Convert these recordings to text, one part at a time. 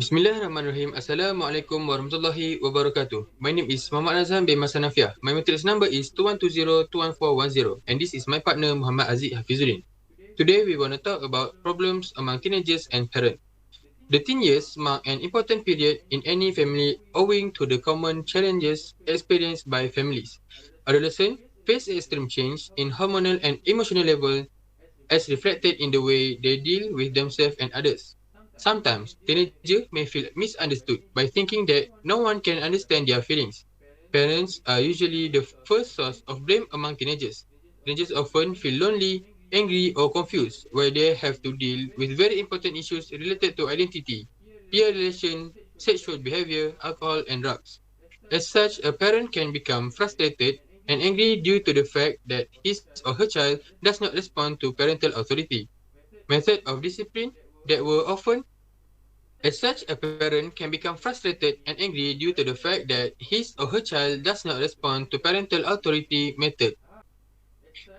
Bismillahirrahmanirrahim. Assalamualaikum warahmatullahi wabarakatuh. My name is Muhammad NAZHAN bin HANAFIAH. My matrix number is 2120-21410 and this is my partner Muhammad Haziq Hafizuddin. Today we want to talk about problems among teenagers and parents. The teen years mark an important period in any family owing to the common challenges experienced by families. Adolescents face extreme change in hormonal and emotional level as reflected in the way they deal with themselves and others. Sometimes, teenagers may feel misunderstood by thinking that no one can understand their feelings. Parents are usually the first source of blame among teenagers. Teenagers often feel lonely, angry, or confused, where they have to deal with very important issues related to identity, peer relation, sexual behavior, alcohol, and drugs. As such, a parent can become frustrated and angry due to the fact that his or her child does not respond to parental authority. Method of discipline that were often as such, a parent can become frustrated and angry due to the fact that his or her child does not respond to parental authority method.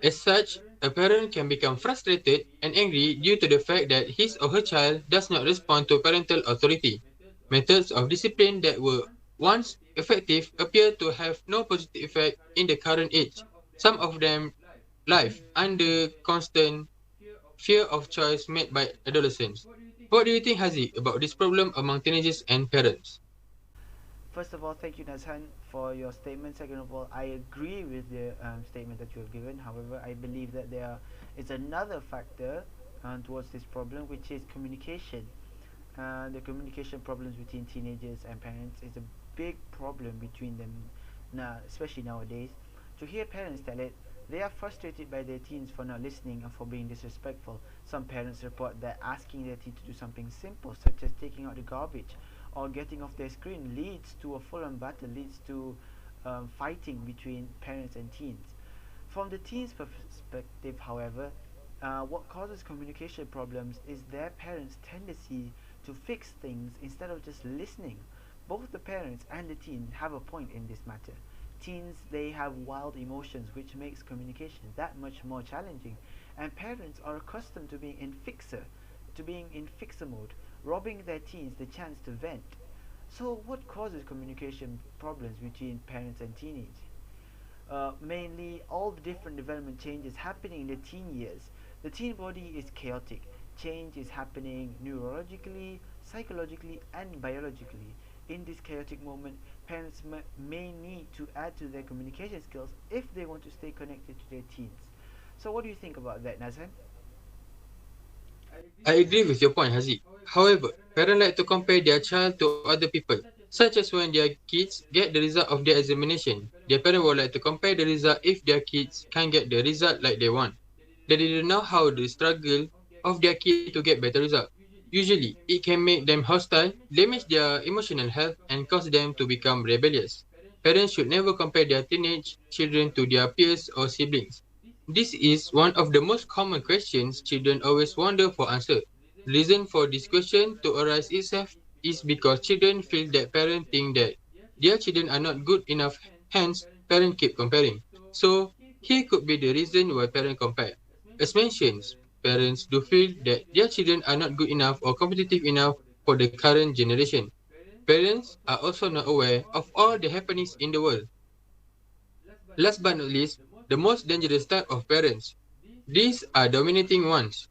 As such, a parent can become frustrated and angry due to the fact that his or her child does not respond to parental authority. Methods of discipline that were once effective appear to have no positive effect in the current age. Some of them live under constant fear of choice made by adolescents. What do you think, Haziq, about this problem among teenagers and parents? First of all, thank you, Nazhan, for your statement. Second of all, I agree with the statement that you have given. However, I believe that there is another factor towards this problem, which is communication. The communication problems between teenagers and parents is a big problem between them now, especially nowadays. To hear parents tell it, they are frustrated by their teens for not listening and for being disrespectful. Some parents report that asking their teen to do something simple, such as taking out the garbage or getting off their screen, leads to a full-on battle, leads to fighting between parents and teens. From the teens' perspective, however, what causes communication problems is their parents' tendency to fix things instead of just listening. Both the parents and the teen have a point in this matter. Teens, they have wild emotions, which makes communication that much more challenging. And parents are accustomed to being in fixer mode, robbing their teens the chance to vent. So, what causes communication problems between parents and teenage? Mainly all the different development changes happening in the teen years. The teen body is chaotic. Change is happening neurologically, psychologically, and biologically. In this chaotic moment, parents may need to add to their communication skills if they want to stay connected to their teens. So, what do you think about that, Nazan? I agree with your point, Haziq. However, parents like to compare their child to other people, such as when their kids get the result of their examination. Their parent would like to compare the result if their kids can get the result like they want. They didn't know how the struggle of their kid to get better result. Usually, it can make them hostile, damage their emotional health, and cause them to become rebellious. Parents should never compare their teenage children to their peers or siblings. This is one of the most common questions children always wonder for answer. The reason for this question to arise itself is because children feel that parents think that their children are not good enough, hence parents keep comparing. So here could be the reason why parents compare. As mentioned, parents do feel that their children are not good enough or competitive enough for the current generation. Parents are also not aware of all the happenings in the world. Last but not least, the most dangerous type of parents. These are dominating ones.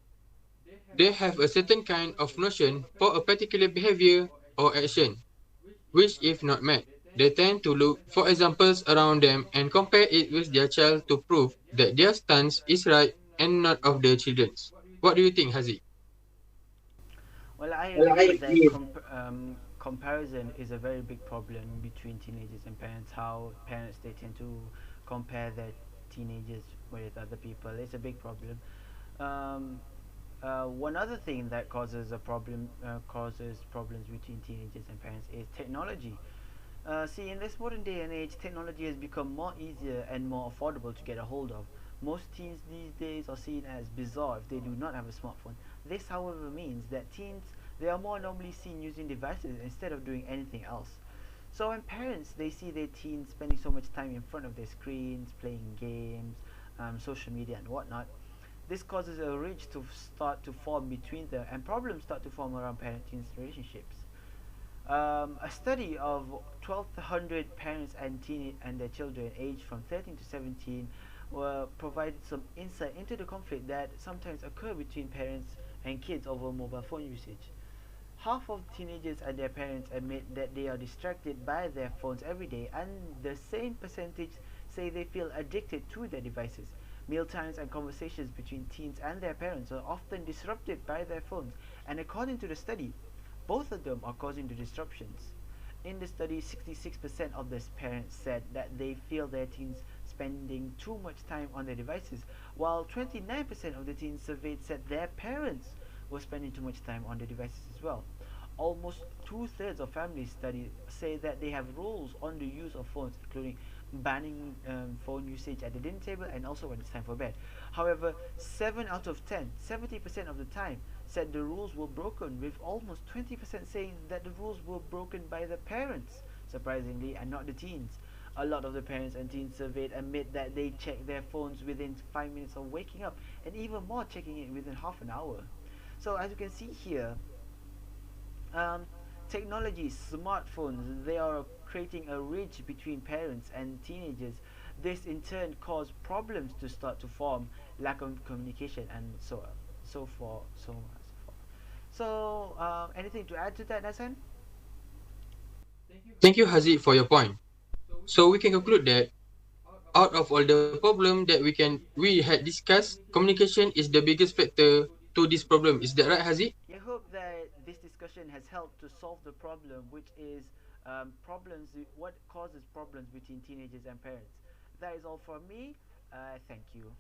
They have a certain kind of notion for a particular behavior or action, which if not met, they tend to look for examples around them and compare it with their child to prove that their stance is right and not of their children's. What do you think, Haziq? Well, I agree that comparison is a very big problem between teenagers and parents. How parents they tend to compare their teenagers with other people. It's a big problem. Um, one other thing that causes problems between teenagers and parents is technology. See, in this modern day and age, technology has become more easier and more affordable to get a hold of. Most teens these days are seen as bizarre if they do not have a smartphone. This, however, means that teens they are more normally seen using devices instead of doing anything else. So when parents they see their teens spending so much time in front of their screens, playing games, social media and whatnot, this causes a ridge to start to form between them, and problems start to form around parent-teens relationships. A study of 1,200 parents and and their children aged from 13 to 17 provided some insight into the conflict that sometimes occur between parents and kids over mobile phone usage. Half of teenagers and their parents admit that they are distracted by their phones every day, and the same percentage say they feel addicted to their devices. Meal times and conversations between teens and their parents are often disrupted by their phones, and according to the study, both of them are causing the disruptions. In the study, 66% of the parents said that they feel their teens spending too much time on their devices, while 29% of the teens surveyed said their parents were spending too much time on their devices as well. Almost two-thirds of families studied say that they have rules on the use of phones, including banning phone usage at the dinner table and also when it's time for bed. However, 7 out of 10, 70% of the time, said the rules were broken, with almost 20% saying that the rules were broken by the parents, surprisingly, and not the teens. A lot of the parents and teens surveyed admit that they check their phones within 5 minutes of waking up, and even more checking it within half an hour. So as you can see here, um, technology, smartphones, they are creating a ridge between parents and teenagers. This in turn caused problems to start to form, lack of communication, and so forth, so on and so forth. So, anything to add to that, Nassan? Thank you, Haziq, for your point. So we can conclude that out of all the problem that we had discussed, communication is the biggest factor to this problem. Is that right, Haziq? I hope that this discussion has helped to solve the problem, which is what causes problems between teenagers and parents. That is all from me. Thank you.